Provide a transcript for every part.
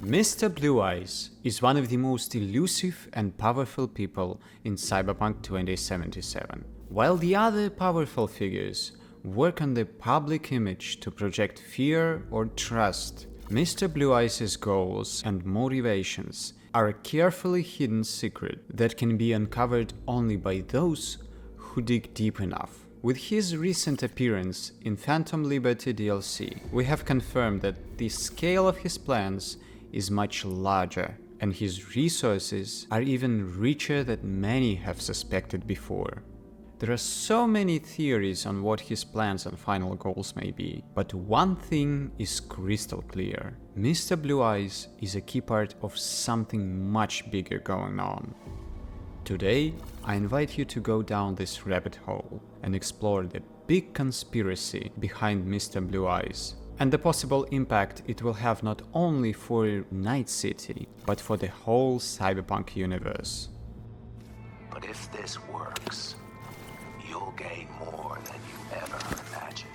Mr. Blue Eyes is one of the most elusive and powerful people in Cyberpunk 2077. While the other powerful figures work on the public image to project fear or trust, Mr. Blue Eyes' goals and motivations are a carefully hidden secret that can be uncovered only by those who dig deep enough. With his recent appearance in phantomliberty DLC, we have confirmed that the scale of his plans is much larger, and his resources are even richer than many have suspected before. There are so many theories on what his plans and final goals may be, but one thing is crystal clear. Mr. Blue Eyes is a key part of something much bigger going on. Today, I invite you to go down this rabbit hole and explore the big conspiracy behind Mr. Blue Eyes and the possible impact it will have not only for Night City, but for the whole Cyberpunk universe. But if this works, you'll gain more than you ever imagined.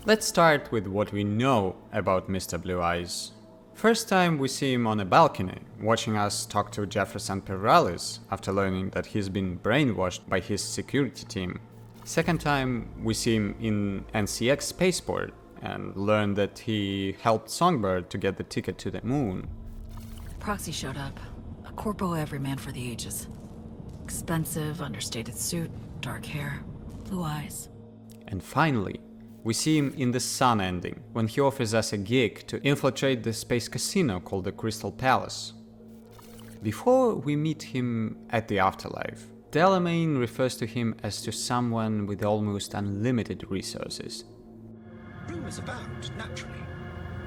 Let's start with what we know about Mr. Blue Eyes. First time we see him on a balcony, watching us talk to Jefferson Perales after learning that he's been brainwashed by his security team. Second time we see him in NCX spaceport and learn that he helped Songbird to get the ticket to the moon. Proxy showed up. A corpo everyman for the ages. Expensive, understated suit, dark hair, blue eyes. And finally, we see him in the Sun ending, when he offers us a gig to infiltrate the space casino called the Crystal Palace. Before we meet him at the afterlife, Delamain refers to him as to someone with almost unlimited resources. Rumors abound, naturally.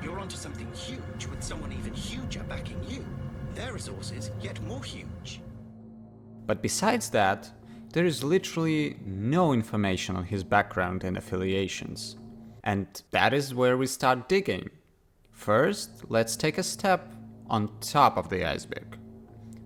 You're onto something huge with someone even huger backing you. Their resources yet more huge. But besides that, there is literally no information on his background and affiliations. And that is where we start digging. First, let's take a step on top of the iceberg.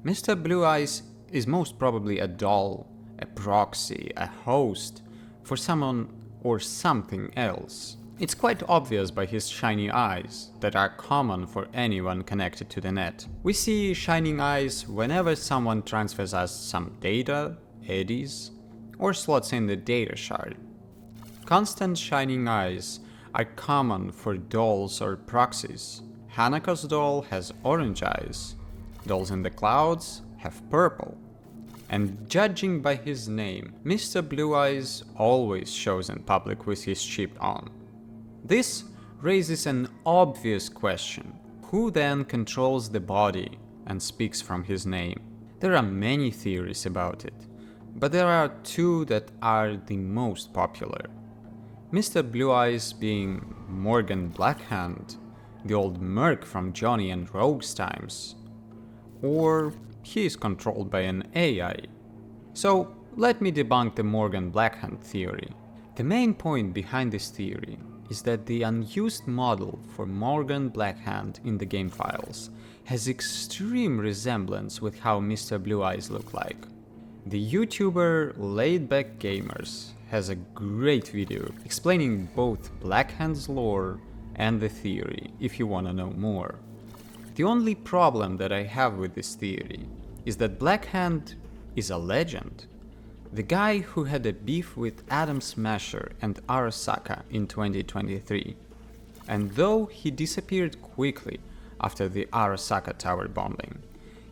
Mr. Blue Eyes is most probably a doll, a proxy, a host for someone or something else. It's quite obvious by his shiny eyes that are common for anyone connected to the net. We see shining eyes whenever someone transfers us some data, eddies, or slots in the data shard. Constant shining eyes are common for dolls or proxies. Hanako's doll has orange eyes, dolls in the clouds have purple. And judging by his name, Mr. Blue Eyes always shows in public with his chip on. This raises an obvious question. Who then controls the body and speaks from his name? There are many theories about it, but there are two that are the most popular. Mr. Blue Eyes being Morgan Blackhand, the old merc from Johnny and Rogue's times, or he is controlled by an AI. So let me debunk the Morgan Blackhand theory. The main point behind this theory is that the unused model for Morgan Blackhand in the game files has extreme resemblance with how Mr. Blue Eyes look like. The YouTuber LayedBackGamers has a great video explaining both Blackhand's lore and the theory, if you wanna know more. The only problem that I have with this theory is that Blackhand is a legend. The guy who had a beef with Adam Smasher and Arasaka in 2023. And though he disappeared quickly after the Arasaka tower bombing,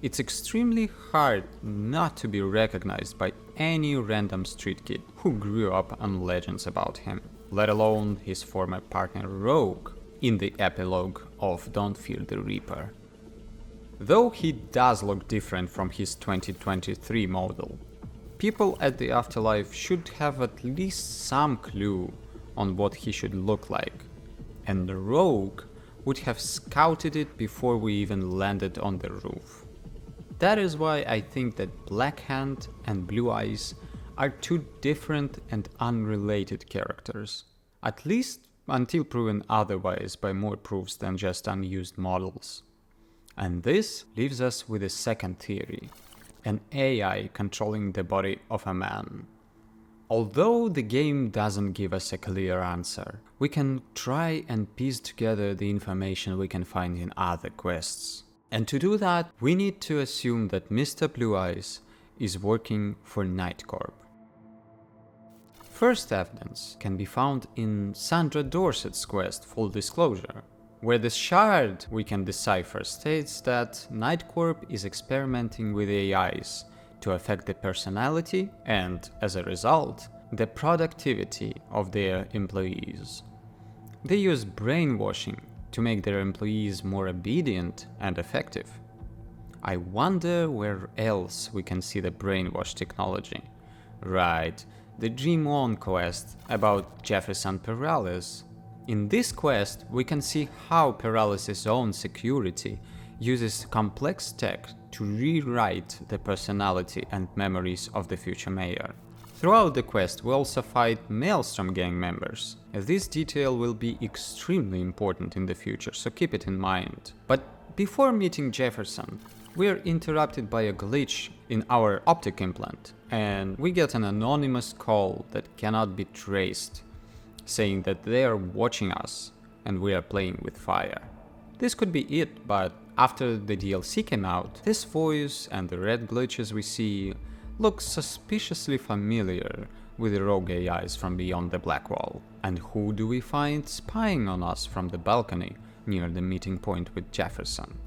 it's extremely hard not to be recognized by any random street kid who grew up on legends about him, let alone his former partner Rogue in the epilogue of Don't Fear the Reaper. Though he does look different from his 2023 model, people at the afterlife should have at least some clue on what he should look like, and the Rogue would have scouted it before we even landed on the roof. That is why I think that Blackhand and Blue Eyes are two different and unrelated characters, at least until proven otherwise by more proofs than just unused models. And this leaves us with a second theory, an AI controlling the body of a man. Although the game doesn't give us a clear answer, we can try and piece together the information we can find in other quests. And to do that, we need to assume that Mr. Blue Eyes is working for Night Corp. First evidence can be found in Sandra Dorset's quest, Full Disclosure, where the shard we can decipher states that Night Corp is experimenting with AIs to affect the personality and, as a result, the productivity of their employees. They use brainwashing to make their employees more obedient and effective. I wonder where else we can see the brainwash technology. Right, the Dream On quest about Jefferson Perales. In this quest, we can see how Perales' own security uses complex tech to rewrite the personality and memories of the future mayor. Throughout the quest, we also fight Maelstrom gang members. This detail will be extremely important in the future, so keep it in mind. But before meeting Jefferson, we are interrupted by a glitch in our optic implant, and we get an anonymous call that cannot be traced, saying that they are watching us and we are playing with fire. This could be it, but after the DLC came out, this voice and the red glitches we see look suspiciously familiar with the rogue AIs from beyond the Black Wall. And who do we find spying on us from the balcony near the meeting point with Jefferson?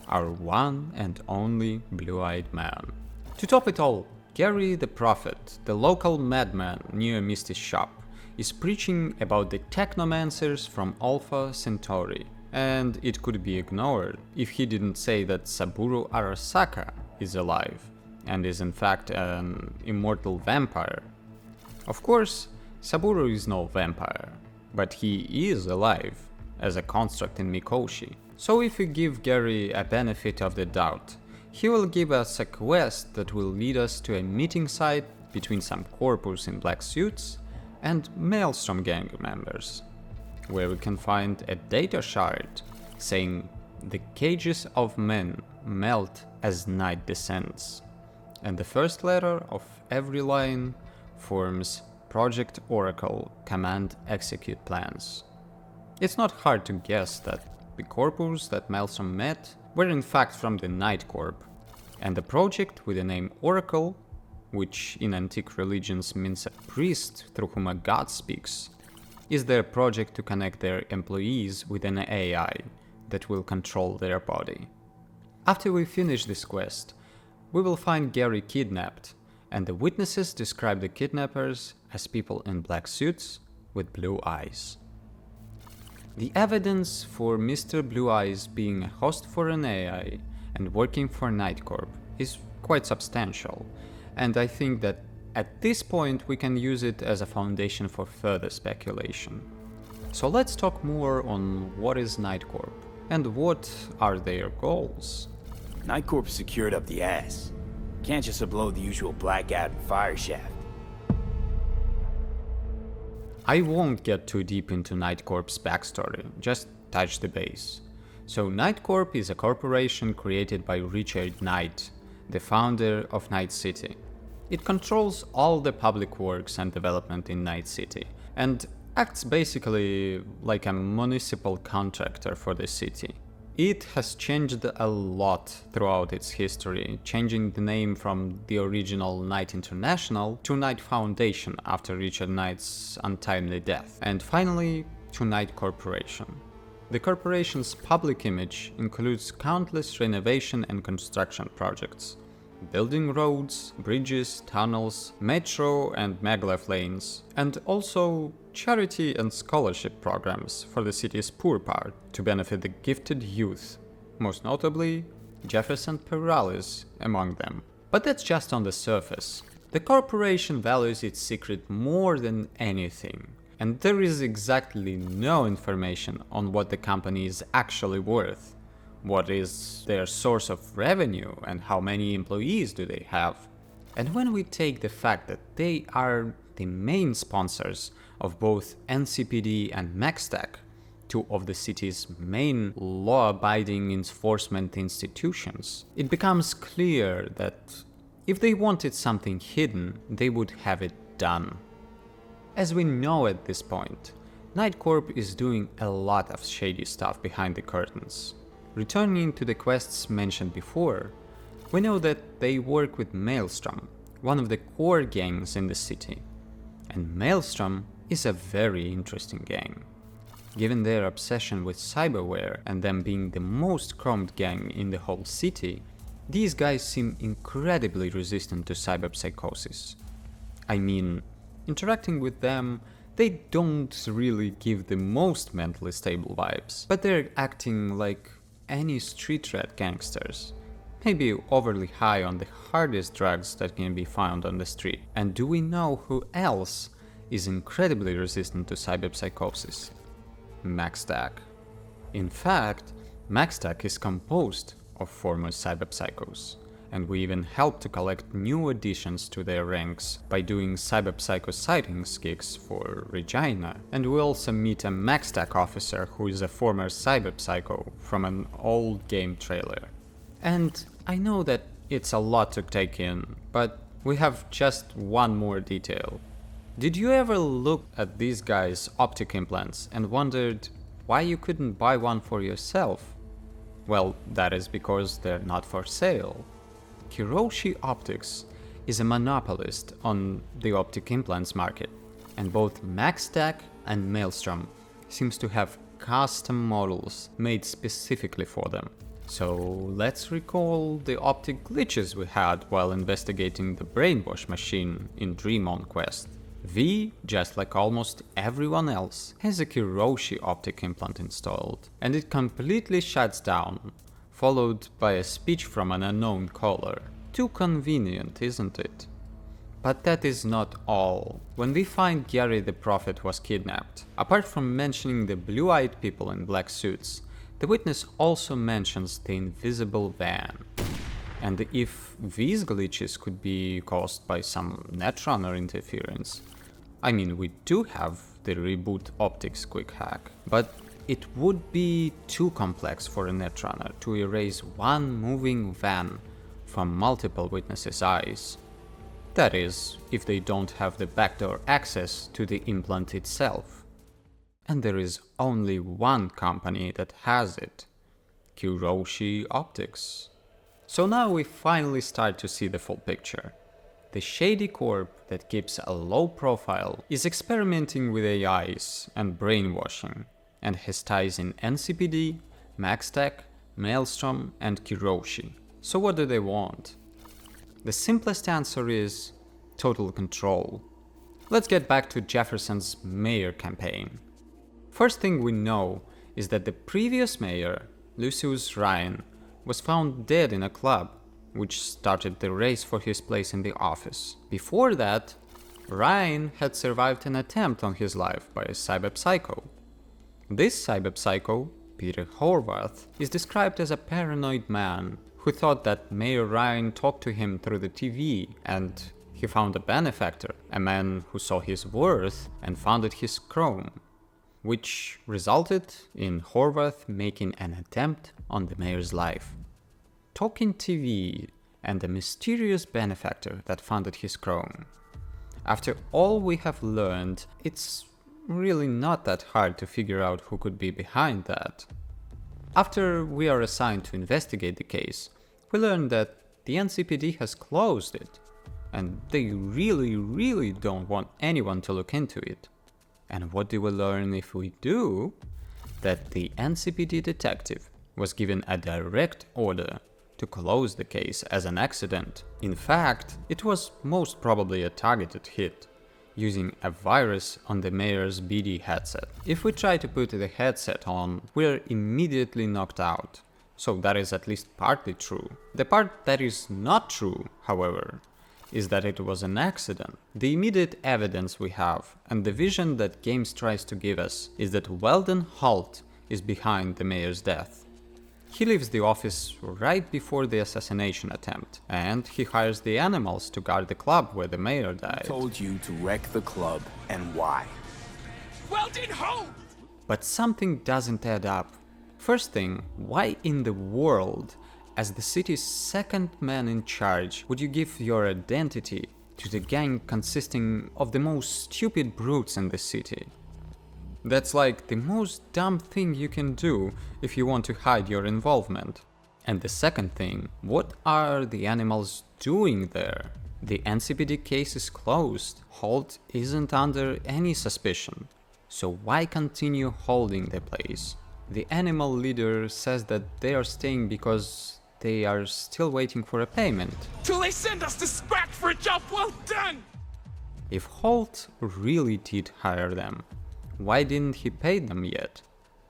Our one and only blue-eyed man. To top it all, Gary the Prophet, the local madman near Misty's shop, is preaching about the technomancers from Alpha Centauri, and it could be ignored if he didn't say that Saburo Arasaka is alive, and is in fact an immortal vampire. Of course, Saburo is no vampire, but he is alive, as a construct in Mikoshi. So if we give Gary a benefit of the doubt, he will give us a quest that will lead us to a meeting site between some corpus in black suits and Maelstrom gang members, where we can find a data shard saying the cages of men melt as night descends, and the first letter of every line forms Project Oracle command execute plans. It's not hard to guess that the corpus that Maelstrom met were in fact from the Night Corp, and the project with the name Oracle, which in antique religions means a priest through whom a god speaks, is their project to connect their employees with an AI that will control their body. After we finish this quest, we will find Gary kidnapped, and the witnesses describe the kidnappers as people in black suits with blue eyes. The evidence for Mr. Blue Eyes being a host for an AI and working for Night Corp is quite substantial, and I think that at this point we can use it as a foundation for further speculation. So let's talk more on what is Night Corp and what are their goals. Night Corp's secured up the ass. Can't just blow the usual Blackhand fire shaft. I won't get too deep into Night Corp's backstory, just touch the base. So Night Corp is a corporation created by Richard Knight, the founder of Night City. It controls all the public works and development in Night City, and acts basically like a municipal contractor for the city. It has changed a lot throughout its history, changing the name from the original Knight International to Knight Foundation after Richard Knight's untimely death, and finally to Knight Corporation. The corporation's public image includes countless renovation and construction projects, building roads, bridges, tunnels, metro and maglev lanes, and also charity and scholarship programs for the city's poor part to benefit the gifted youth, most notably Jefferson Perales among them. But that's just on the surface. The corporation values its secret more than anything, and there is exactly no information on what the company is actually worth. What is their source of revenue and how many employees do they have? And when we take the fact that they are the main sponsors of both NCPD and MaxTech, two of the city's main law-abiding enforcement institutions, it becomes clear that if they wanted something hidden, they would have it done. As we know at this point, Night Corp is doing a lot of shady stuff behind the curtains. Returning to the quests mentioned before, we know that they work with Maelstrom, one of the core gangs in the city. And Maelstrom is a very interesting gang. Given their obsession with cyberware and them being the most chromed gang in the whole city, these guys seem incredibly resistant to cyberpsychosis. I mean, interacting with them, they don't really give the most mentally stable vibes, but they're acting like any street rat gangsters. Maybe overly high on the hardest drugs that can be found on the street. And do we know who else is incredibly resistant to cyberpsychosis? MaxTac. In fact, MaxTac is composed of former cyberpsychos, and we even helped to collect new additions to their ranks by doing cyberpsycho sightings gigs for Regina, and we also meet a MaxTac officer who is a former cyberpsycho from an old game trailer. And I know that it's a lot to take in, but we have just one more detail. Did you ever look at these guys' optic implants and wondered why you couldn't buy one for yourself? Well, that is because they're not for sale. Kiroshi Optics is a monopolist on the optic implants market, and both MaxTac and Maelstrom seems to have custom models made specifically for them. So let's recall the optic glitches we had while investigating the brainwash machine in Dream On Quest. V, just like almost everyone else, has a Kiroshi optic implant installed, and it completely shuts down, followed by a speech from an unknown caller. Too convenient, isn't it? But that is not all. When we find Gary the Prophet was kidnapped, apart from mentioning the blue-eyed people in black suits, the witness also mentions the invisible van. And if these glitches could be caused by some netrunner interference, I mean, we do have the Reboot Optics quick hack, but it would be too complex for a netrunner to erase one moving van from multiple witnesses' eyes. That is, if they don't have the backdoor access to the implant itself. And there is only one company that has it: Kiroshi Optics. So now we finally start to see the full picture. The shady corp that keeps a low profile is experimenting with AIs and brainwashing, and has ties in NCPD, MaxTac, Maelstrom, and Kiroshi. So what do they want? The simplest answer is total control. Let's get back to Jefferson's mayor campaign. First thing we know is that the previous mayor, Lucius Ryan, was found dead in a club, which started the race for his place in the office. Before that, Ryan had survived an attempt on his life by a cyberpsycho. This cyberpsycho, Peter Horvath, is described as a paranoid man who thought that Mayor Ryan talked to him through the TV, and he found a benefactor, a man who saw his worth and funded his crime, which resulted in Horvath making an attempt on the mayor's life. Talking TV and a mysterious benefactor that funded his crime. After all we have learned, it's really not that hard to figure out who could be behind that. After we are assigned to investigate the case, we learn that the NCPD has closed it, and they really don't want anyone to look into it. And what do we learn if we do? That the NCPD detective was given a direct order to close the case as an accident. In fact, it was most probably a targeted hit, using a virus on the mayor's BD headset. If we try to put the headset on, we're immediately knocked out. So that is at least partly true. The part that is not true, however, is that it was an accident. The immediate evidence we have, and the vision that Games tries to give us, is that Weldon Holt is behind the mayor's death. He leaves the office right before the assassination attempt, and he hires the animals to guard the club where the mayor died. I told you to wreck the club, and why? Weldon Holt! But something doesn't add up. First thing, why in the world, as the city's second man in charge, would you give your identity to the gang consisting of the most stupid brutes in the city. That's like the most dumb thing you can do if you want to hide your involvement. And the second thing, what are the animals doing there? The NCPD case is closed, Holt isn't under any suspicion, so why continue holding the place? The animal leader says that they are staying because they are still waiting for a payment. Till they send us to scratch for a job well done! If Holt really did hire them, why didn't he pay them yet?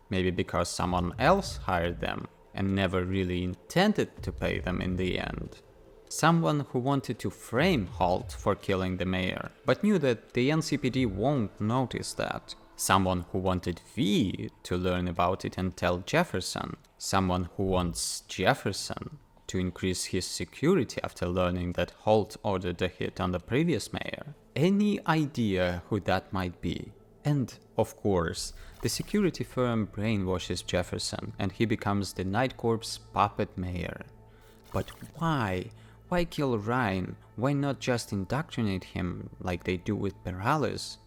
Maybe because someone else hired them and never really intended to pay them in the end. Someone who wanted to frame Holt for killing the mayor, but knew that the NCPD won't notice that. Someone who wanted V to learn about it and tell Jefferson. Someone who wants Jefferson to increase his security after learning that Holt ordered a hit on the previous mayor. Any idea who that might be? And, of course, the security firm brainwashes Jefferson and he becomes the Night Corp's puppet mayor. But why? Why kill Ryan? Why not just indoctrinate him like they do with Perales?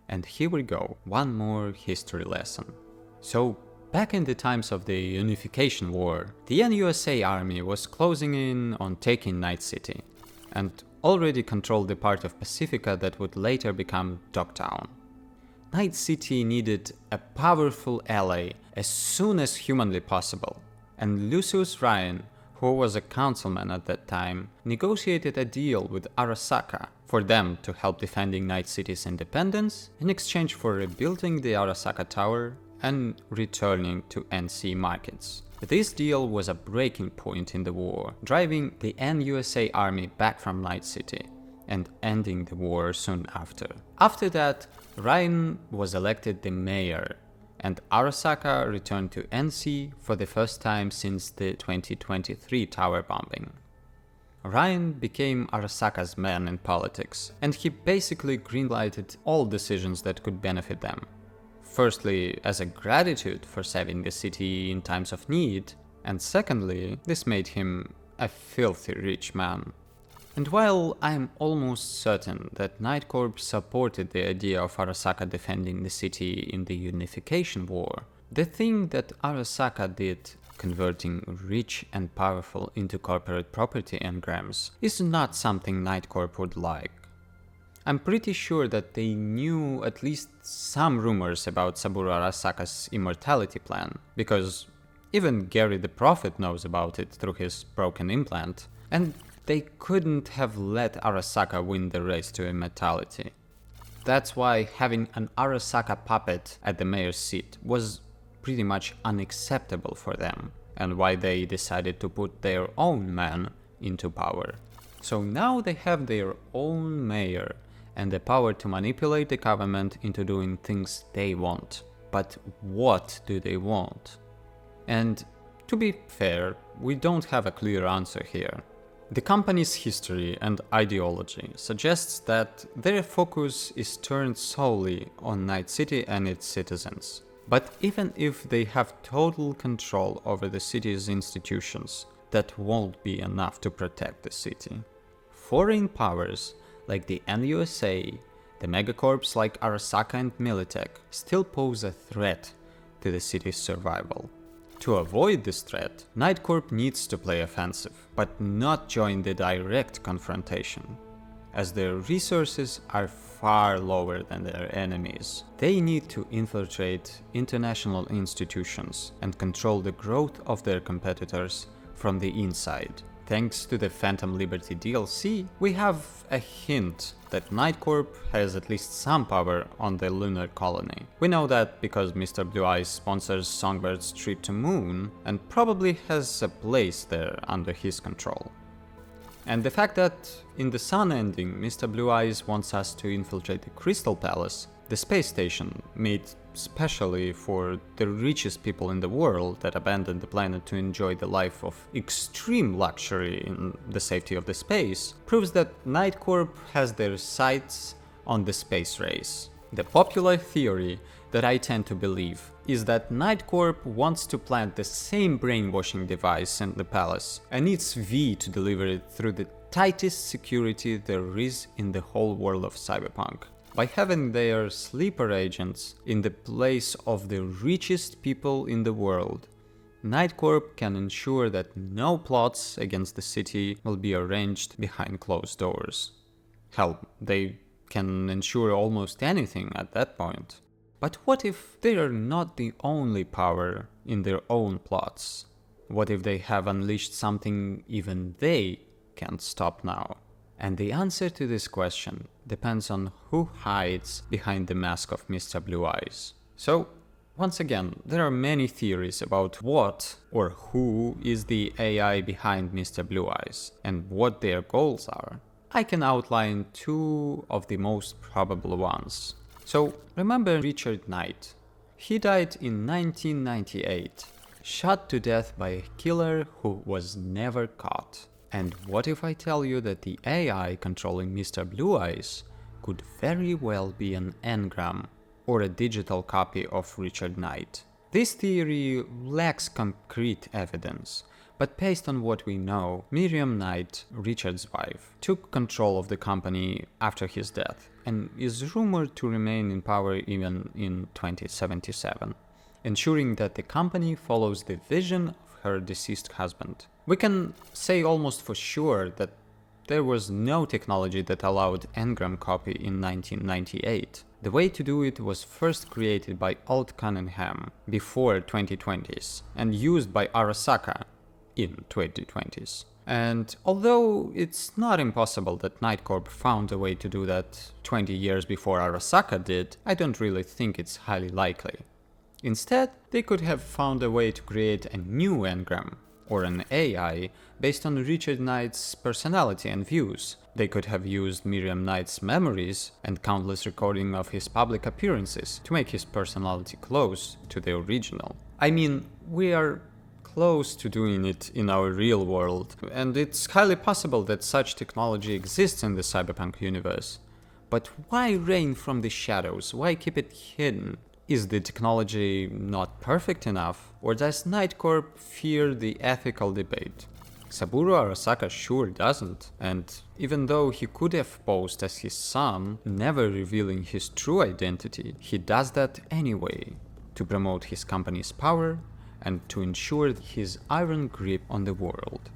And here we go, one more history lesson. So, back in the times of the Unification War, the NUSA army was closing in on taking Night City, and already controlled the part of Pacifica that would later become Dogtown. Night City needed a powerful ally as soon as humanly possible, and Lucius Ryan, who was a councilman at that time, negotiated a deal with Arasaka for them to help defending Night City's independence in exchange for rebuilding the Arasaka Tower and returning to NC markets. This deal was a breaking point in the war, driving the NUSA army back from Night City and ending the war soon after. After that, Ryan was elected the mayor, and Arasaka returned to NC for the first time since the 2023 tower bombing. Ryan became Arasaka's man in politics, and he basically greenlighted all decisions that could benefit them. Firstly, as a gratitude for saving the city in times of need, and secondly, this made him a filthy rich man. And while I'm almost certain that Night Corp supported the idea of Arasaka defending the city in the Unification War, the thing that Arasaka did, converting rich and powerful into corporate property engrams, is not something Night Corp would like. I'm pretty sure that they knew at least some rumors about Saburo Arasaka's immortality plan, because even Gary the Prophet knows about it through his broken implant, and they couldn't have let Arasaka win the race to immortality. That's why having an Arasaka puppet at the mayor's seat was pretty much unacceptable for them, and why they decided to put their own man into power. So now they have their own mayor, and the power to manipulate the government into doing things they want. But what do they want? And to be fair, we don't have a clear answer here. The company's history and ideology suggests that their focus is turned solely on Night City and its citizens. But even if they have total control over the city's institutions, that won't be enough to protect the city. Foreign powers like the NUSA, the megacorps like Arasaka and Militech still pose a threat to the city's survival. To avoid this threat, Night Corp needs to play offensive, but not join the direct confrontation. As their resources are far lower than their enemies, they need to infiltrate international institutions and control the growth of their competitors from the inside. Thanks to the Phantom Liberty DLC, we have a hint that Night Corp has at least some power on the lunar colony. We know that because Mr. Blue Eyes sponsors Songbird's trip to Moon and probably has a place there under his control. And the fact that in the Sun ending, Mr. Blue Eyes wants us to infiltrate the Crystal Palace, the space station made specially for the richest people in the world that abandoned the planet to enjoy the life of extreme luxury in the safety of the space, proves that Night Corp has their sights on the space race. The popular theory that I tend to believe is that Night Corp wants to plant the same brainwashing device in the palace and needs V to deliver it through the tightest security there is in the whole world of Cyberpunk. By having their sleeper agents in the place of the richest people in the world, Night Corp can ensure that no plots against the city will be arranged behind closed doors. Hell, they can ensure almost anything at that point. But what if they are not the only power in their own plots? What if they have unleashed something even they can't stop now? And the answer to this question depends on who hides behind the mask of Mr. Blue Eyes. So, once again, there are many theories about what or who is the AI behind Mr. Blue Eyes and what their goals are. I can outline two of the most probable ones. So, remember Richard Knight. He died in 1998, shot to death by a killer who was never caught. And what if I tell you that the AI controlling Mr. Blue Eyes could very well be an engram or a digital copy of Richard Knight? This theory lacks concrete evidence, but based on what we know, Miriam Knight, Richard's wife, took control of the company after his death and is rumored to remain in power even in 2077, ensuring that the company follows the vision of her deceased husband. We can say almost for sure that there was no technology that allowed engram copy in 1998. The way to do it was first created by Alt Cunningham before 2020s and used by Arasaka in 2020s. And although it's not impossible that Night Corp found a way to do that 20 years before Arasaka did, I don't really think it's highly likely. Instead, they could have found a way to create a new engram, or an AI, based on Richard Knight's personality and views. They could have used Miriam Knight's memories and countless recordings of his public appearances to make his personality close to the original. I mean, we are close to doing it in our real world, and it's highly possible that such technology exists in the Cyberpunk universe. But why reign from the shadows? Why keep it hidden? Is the technology not perfect enough, or does Night Corp fear the ethical debate? Saburo Arasaka sure doesn't, and even though he could have posed as his son, never revealing his true identity, he does that anyway, to promote his company's power and to ensure his iron grip on the world.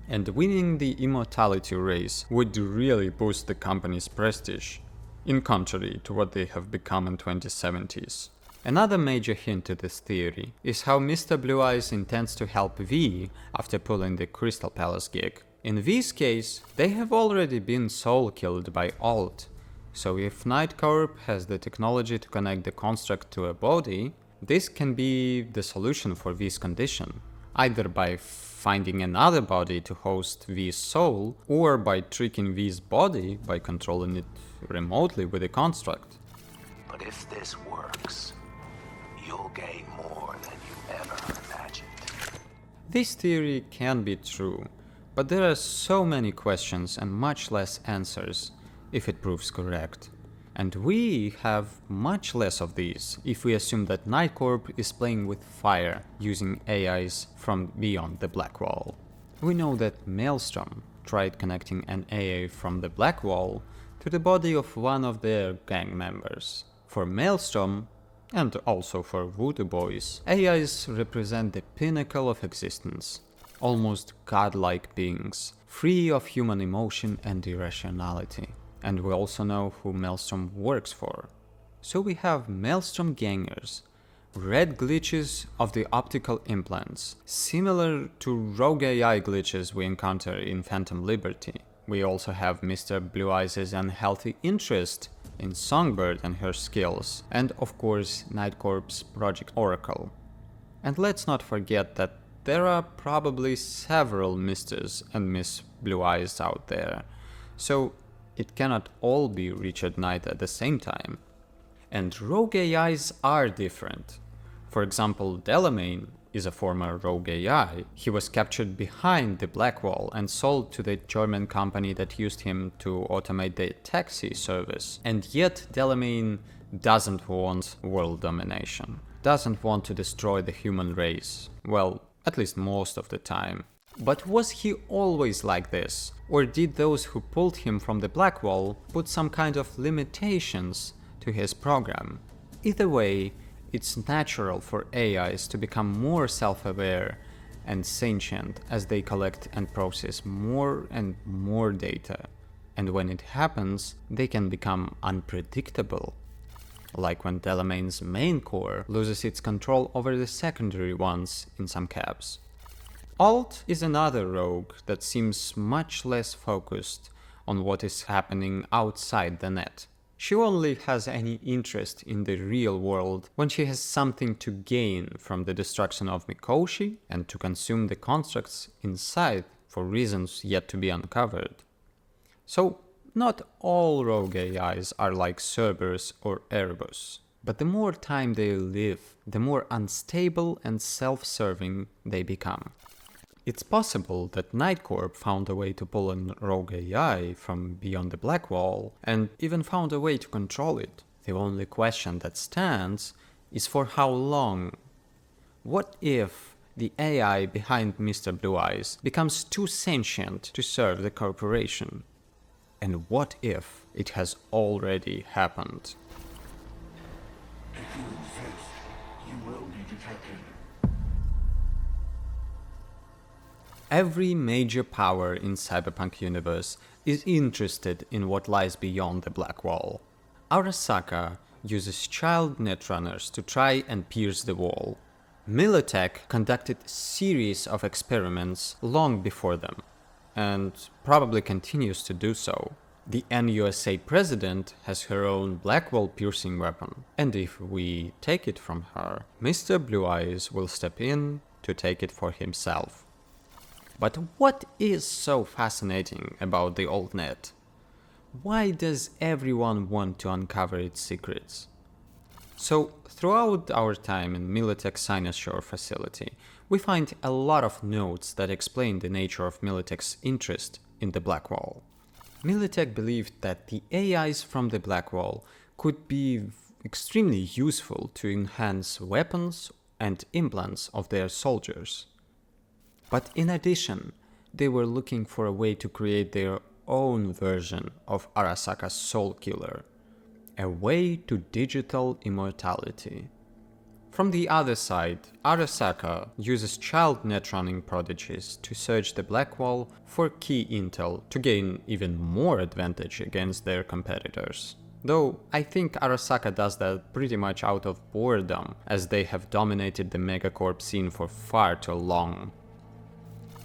And winning the immortality race would really boost the company's prestige, in contrary to what they have become in 2070s. Another major hint to this theory is how Mr. Blue Eyes intends to help V after pulling the Crystal Palace gig. In V's case, they have already been soul-killed by Alt, so if Night Corp has the technology to connect the construct to a body, this can be the solution for V's condition, either by finding another body to host V's soul, or by tricking V's body by controlling it remotely with a construct. But if this works, you'll gain more than you ever imagined. This theory can be true, but there are so many questions and much less answers if it proves correct. And we have much less of these if we assume that Night Corp is playing with fire using AIs from beyond the Black Wall. We know that Maelstrom tried connecting an AI from the Black Wall to the body of one of their gang members. For Maelstrom, and also for Voodoo Boys, AIs represent the pinnacle of existence, almost godlike beings, free of human emotion and irrationality. And we also know who Maelstrom works for. So we have Maelstrom gangers, red glitches of the optical implants, similar to rogue AI glitches we encounter in Phantom Liberty. We also have Mr. Blue Eyes' unhealthy interest in Songbird and her skills, and of course Night Corp's Project Oracle. And let's not forget that there are probably several Mrs. and Miss Blue Eyes out there, so it cannot all be Richard Knight at the same time. And rogue AIs are different. For example, Delamain is a former rogue AI. He was captured behind the Black Wall and sold to the German company that used him to automate the taxi service. And yet Delamain doesn't want world domination, doesn't want to destroy the human race. Well, at least most of the time. But was he always like this? Or did those who pulled him from the Black Wall put some kind of limitations to his program? Either way, it's natural for AIs to become more self-aware and sentient as they collect and process more and more data. And when it happens, they can become unpredictable. Like when Delamain's main core loses its control over the secondary ones in some caps. Alt is another rogue that seems much less focused on what is happening outside the net. She only has any interest in the real world when she has something to gain from the destruction of Mikoshi and to consume the constructs inside for reasons yet to be uncovered. So, not all rogue AIs are like Cerberus or Erebus, but the more time they live, the more unstable and self-serving they become. It's possible that Nightcorp found a way to pull an rogue AI from beyond the Black Wall, and even found a way to control it. The only question that stands is for how long? What if the AI behind Mr. Blue Eyes becomes too sentient to serve the corporation? And what if it has already happened? If you insist, you will be detected. Every major power in Cyberpunk universe is interested in what lies beyond the Black Wall. Arasaka uses child netrunners to try and pierce the wall. Militech conducted a series of experiments long before them, and probably continues to do so. The NUSA president has her own Black Wall piercing weapon, and if we take it from her, Mr. Blue Eyes will step in to take it for himself. But what is so fascinating about the AltNet? Why does everyone want to uncover its secrets? So, throughout our time in Militech's Sinus facility, we find a lot of notes that explain the nature of Militech's interest in the Black Wall. Militech believed that the AIs from the Black Wall could be extremely useful to enhance weapons and implants of their soldiers. But in addition, they were looking for a way to create their own version of Arasaka's Soul Killer, a way to digital immortality. From the other side, Arasaka uses child netrunning prodigies to search the Black Wall for key intel to gain even more advantage against their competitors. Though I think Arasaka does that pretty much out of boredom, as they have dominated the megacorp scene for far too long.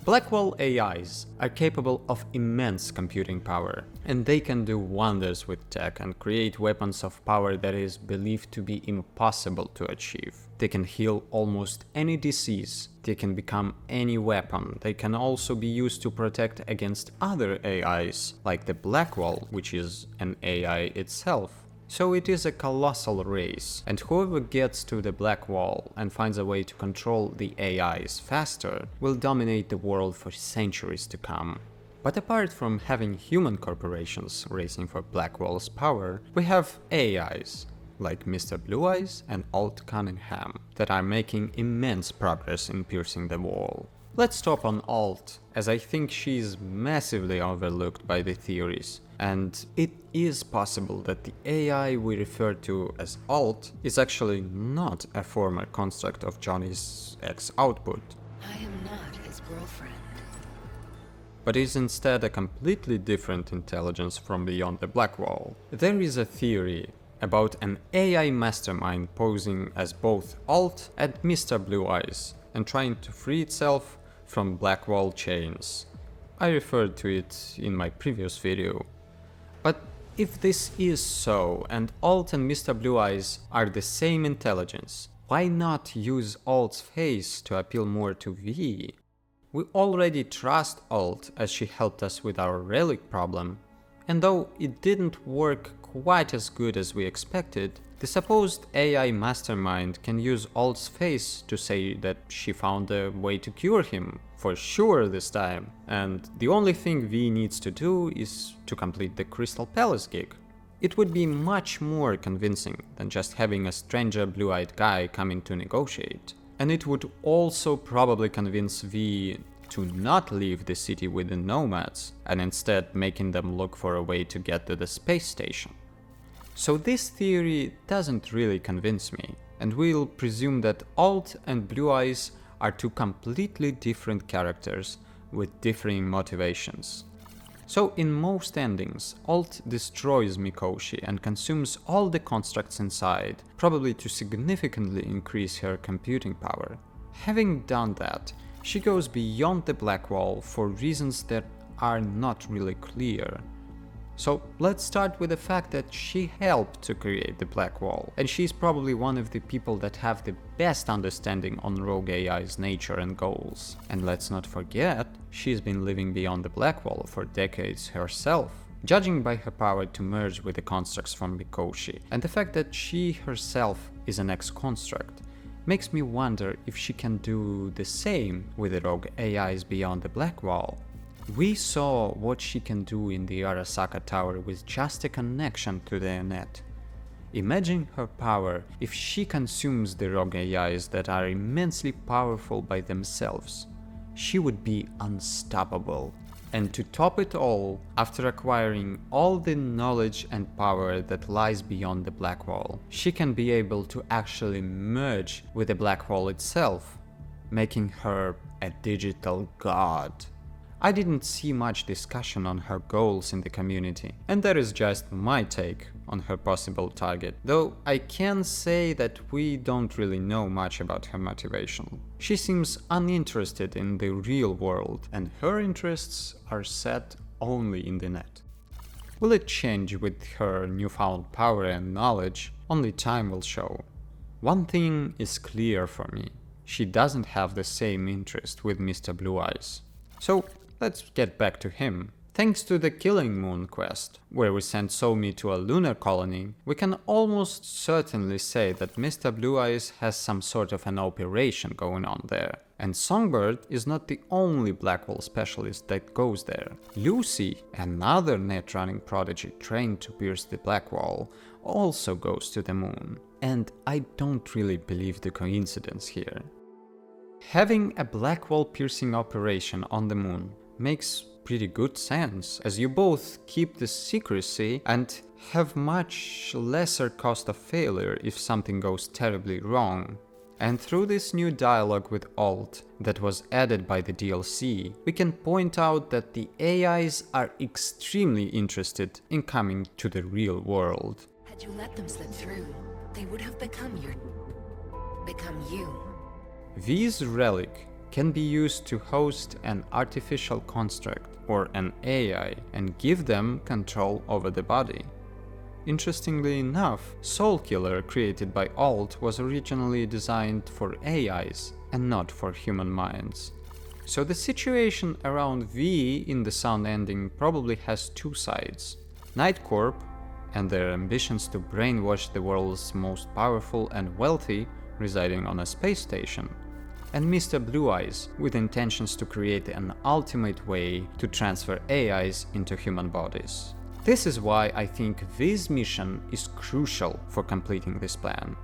Blackwall AIs are capable of immense computing power, and they can do wonders with tech and create weapons of power that is believed to be impossible to achieve. They can heal almost any disease, they can become any weapon, they can also be used to protect against other AIs, like the Blackwall, which is an AI itself. So it is a colossal race, and whoever gets to the Black Wall and finds a way to control the AIs faster will dominate the world for centuries to come. But apart from having human corporations racing for Black Wall's power, we have AIs, like Mr. Blue Eyes and Alt Cunningham, that are making immense progress in piercing the wall. Let's stop on Alt, as I think she is massively overlooked by the theories. And it is possible that the AI we refer to as Alt is actually not a former construct of Johnny's X output, I am not his girlfriend. but is instead a completely different intelligence from beyond the Black Wall. There is a theory about an AI mastermind posing as both Alt and Mr. Blue Eyes and trying to free itself from Black Wall chains. I referred to it in my previous video. But if this is so, and Alt and Mr. Blue Eyes are the same intelligence, why not use Alt's face to appeal more to V? We already trust Alt as she helped us with our relic problem, and though it didn't work quite as good as we expected, the supposed AI mastermind can use Alt's face to say that she found a way to cure him, for sure this time, and the only thing V needs to do is to complete the Crystal Palace gig. It would be much more convincing than just having a stranger blue-eyed guy come in to negotiate. And it would also probably convince V to not leave the city with the nomads, and instead making them look for a way to get to the space station. So this theory doesn't really convince me, and we'll presume that Alt and Blue Eyes are two completely different characters with differing motivations. So in most endings, Alt destroys Mikoshi and consumes all the constructs inside, probably to significantly increase her computing power. Having done that, she goes beyond the Black Wall for reasons that are not really clear. So let's start with the fact that she helped to create the Black Wall, and she's probably one of the people that have the best understanding on Rogue AI's nature and goals. And let's not forget, she's been living beyond the Black Wall for decades herself, judging by her power to merge with the constructs from Mikoshi, and the fact that she herself is an ex-construct makes me wonder if she can do the same with the Rogue AIs beyond the Black Wall. We saw what she can do in the Arasaka Tower with just a connection to the net. Imagine her power if she consumes the Rogue AIs that are immensely powerful by themselves. She would be unstoppable. And to top it all, after acquiring all the knowledge and power that lies beyond the Black Wall, she can be able to actually merge with the Black Wall itself, making her a digital god. I didn't see much discussion on her goals in the community, and that is just my take on her possible target, though I can say that we don't really know much about her motivation. She seems uninterested in the real world, and her interests are set only in the net. Will it change with her newfound power and knowledge? Only time will show. One thing is clear for me: she doesn't have the same interest with Mr. Blue Eyes. So let's get back to him. Thanks to the Killing Moon quest, where we sent Somi to a lunar colony, we can almost certainly say that Mr. Blue Eyes has some sort of an operation going on there. And Songbird is not the only Blackwall specialist that goes there. Lucy, another net-running prodigy trained to pierce the Blackwall, also goes to the moon. And I don't really believe the coincidence here. Having a Blackwall piercing operation on the moon makes pretty good sense, as you both keep the secrecy and have much lesser cost of failure if something goes terribly wrong. And through this new dialogue with Alt that was added by the DLC, we can point out that the AIs are extremely interested in coming to the real world. Had you let them slip through, they would have become you. V's relic can be used to host an artificial construct or an AI and give them control over the body. Interestingly enough, Soulkiller created by Alt was originally designed for AIs and not for human minds. So the situation around V in the sound ending probably has two sides: Nightcorp and their ambitions to brainwash the world's most powerful and wealthy residing on a space station, and Mr. Blue Eyes with intentions to create an ultimate way to transfer AIs into human bodies. This is why I think V's mission is crucial for completing this plan.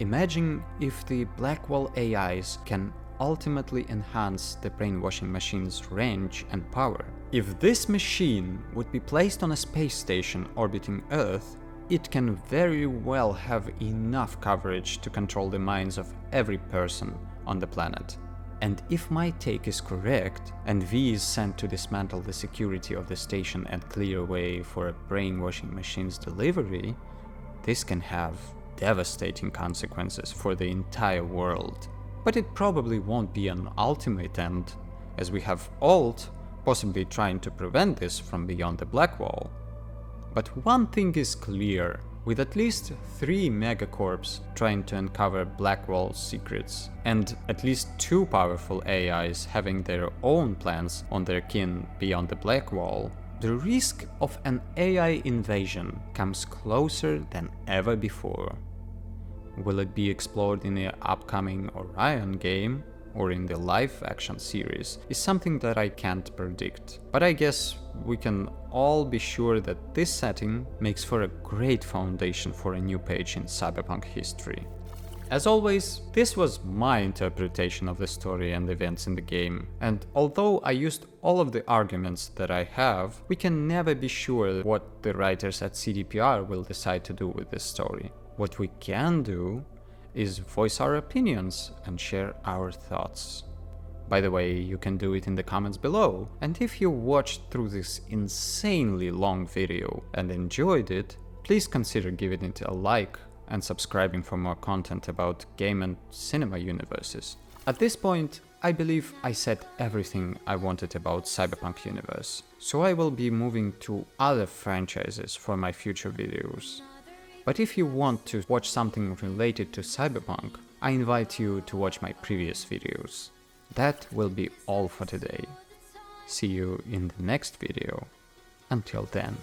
Imagine if the Blackwall AIs can ultimately enhance the brainwashing machine's range and power. If this machine would be placed on a space station orbiting Earth, it can very well have enough coverage to control the minds of every person on the planet. And if my take is correct, and V is sent to dismantle the security of the station and clear a way for a brainwashing machine's delivery, this can have devastating consequences for the entire world. But it probably won't be an ultimate end, as we have Alt possibly trying to prevent this from beyond the Blackwall. But one thing is clear: with at least 3 megacorps trying to uncover Blackwall's secrets, and at least 2 powerful AIs having their own plans on their kin beyond the Blackwall, the risk of an AI invasion comes closer than ever before. Will it be explored in the upcoming Orion game or in the live-action series is something that I can't predict, but I guess we can all be sure that this setting makes for a great foundation for a new page in cyberpunk history. As always, this was my interpretation of the story and events in the game, and although I used all of the arguments that I have, we can never be sure what the writers at CDPR will decide to do with this story. What we can do is voice our opinions and share our thoughts. By the way, you can do it in the comments below, and if you watched through this insanely long video and enjoyed it, please consider giving it a like and subscribing for more content about game and cinema universes. At this point, I believe I said everything I wanted about Cyberpunk universe, so I will be moving to other franchises for my future videos. But if you want to watch something related to Cyberpunk, I invite you to watch my previous videos. That will be all for today. See you in the next video. Until then.